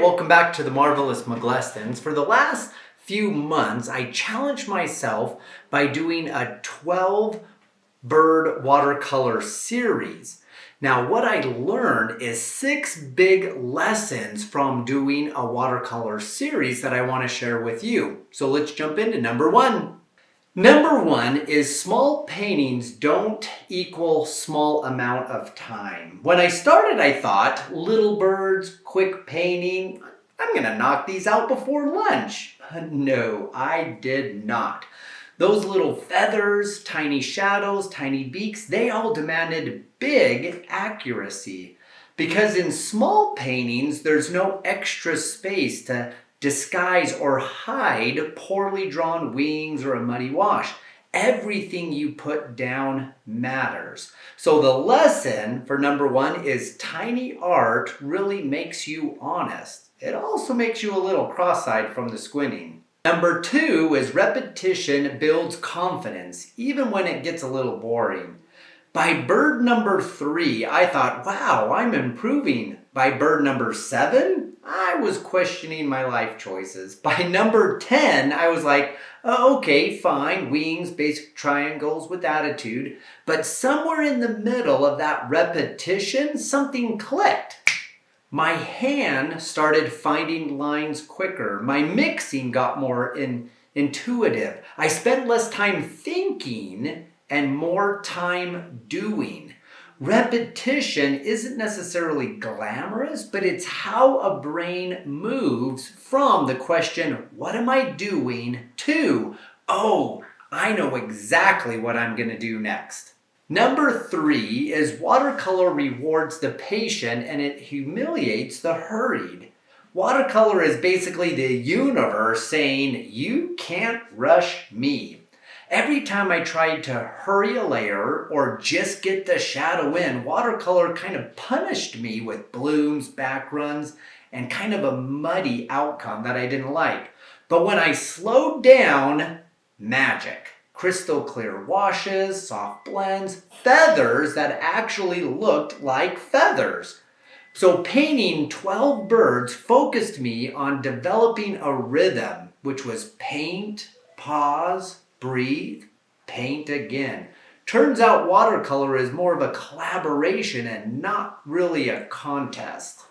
welcome back to the Marvelous McGlestons. For the last few months, I challenged myself by doing a 12 bird watercolor series. Now, what I learned is 6 big lessons from doing a watercolor series that I want to share with you. So let's jump into number 1. Number 1 is small paintings don't equal small amount of time. When I started, I thought, little birds, quick painting, I'm going to knock these out before lunch. No, I did not. Those little feathers, tiny shadows, tiny beaks, they all demanded big accuracy. Because in small paintings, there's no extra space to disguise or hide poorly drawn wings or a muddy wash. Everything you put down matters. So the lesson for number 1 is tiny art really makes you honest. It also makes you a little cross-eyed from the squinting. Number 2 is repetition builds confidence, even when it gets a little boring. By bird number 3, I thought, wow, I'm improving. By bird number 7, I was questioning my life choices. By number 10, I was like, oh, okay, fine, wings, basic triangles with attitude. But somewhere in the middle of that repetition, something clicked. My hand started finding lines quicker. My mixing got more intuitive. I spent less time thinking and more time doing. Repetition isn't necessarily glamorous, but it's how a brain moves from the question, what am I doing, to, oh, I know exactly what I'm going to do next. Number 3 is watercolor rewards the patient and it humiliates the hurried. Watercolor is basically the universe saying, you can't rush me. Every time I tried to hurry a layer or just get the shadow in, watercolor kind of punished me with blooms, backruns, and kind of a muddy outcome that I didn't like. But when I slowed down, magic. Crystal clear washes, soft blends, feathers that actually looked like feathers. So painting 12 birds focused me on developing a rhythm, which was paint, pause, breathe, paint again. Turns out watercolor is more of a collaboration and not really a contest.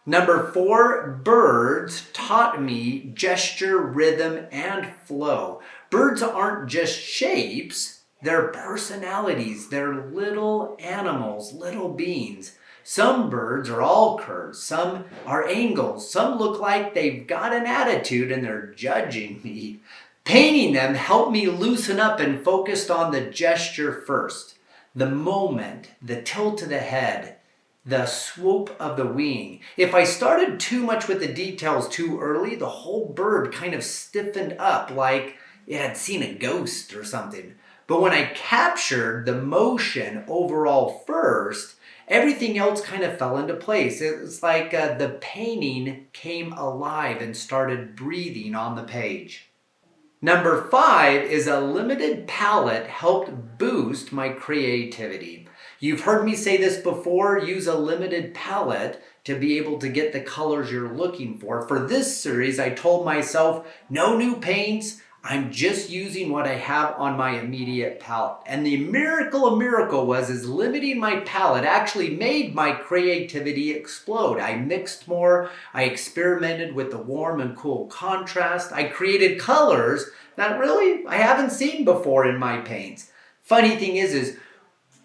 Number 4, birds taught me gesture, rhythm, and flow. Birds aren't just shapes, they're personalities. They're little animals, little beings. Some birds are all curves, some are angles, some look like they've got an attitude and they're judging me. Painting them helped me loosen up and focused on the gesture first. The moment, the tilt of the head, the swoop of the wing. If I started too much with the details too early, the whole bird kind of stiffened up like it had seen a ghost or something. But when I captured the motion overall first, everything else kind of fell into place. It was like the painting came alive and started breathing on the page. Number 5 is a limited palette helped boost my creativity. You've heard me say this before, use a limited palette to be able to get the colors you're looking for. For this series, I told myself, no new paints, I'm just using what I have on my immediate palette. And the miracle was limiting my palette actually made my creativity explode. I mixed more, I experimented with the warm and cool contrast, I created colors that really I haven't seen before in my paints. Funny thing is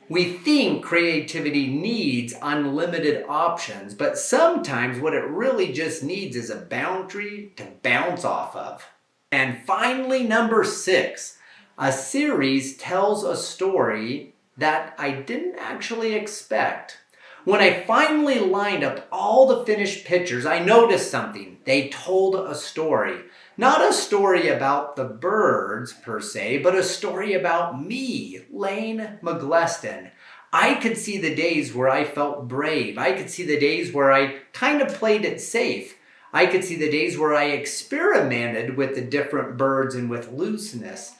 we think creativity needs unlimited options, but sometimes what it really just needs is a boundary to bounce off of. And finally, number 6, a series tells a story that I didn't actually expect. When I finally lined up all the finished pictures, I noticed something. They told a story. Not a story about the birds per se, but a story about me, Lane McGleston. I could see the days where I felt brave. I could see the days where I kind of played it safe. I could see the days where I experimented with the different birds and with looseness.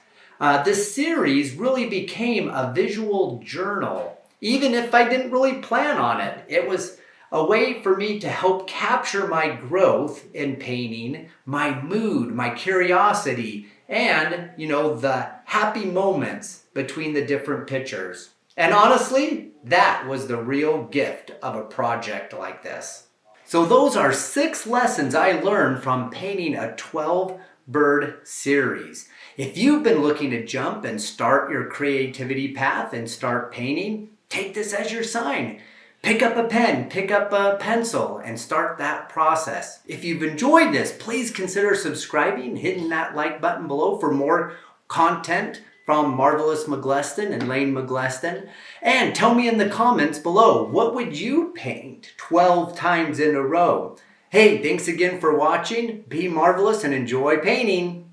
This series really became a visual journal, even if I didn't really plan on it. It was a way for me to help capture my growth in painting, my mood, my curiosity, and, the happy moments between the different pictures. And honestly, that was the real gift of a project like this. So those are 6 lessons I learned from painting a 12 bird series. If you've been looking to jump and start your creativity path and start painting, take this as your sign. Pick up a pen, pick up a pencil, and start that process. If you've enjoyed this, please consider subscribing, hitting that like button below for more content from Marvelous McGleston and Lane McGleston. And tell me in the comments below, what would you paint 12 times in a row? Hey, thanks again for watching. Be marvelous and enjoy painting.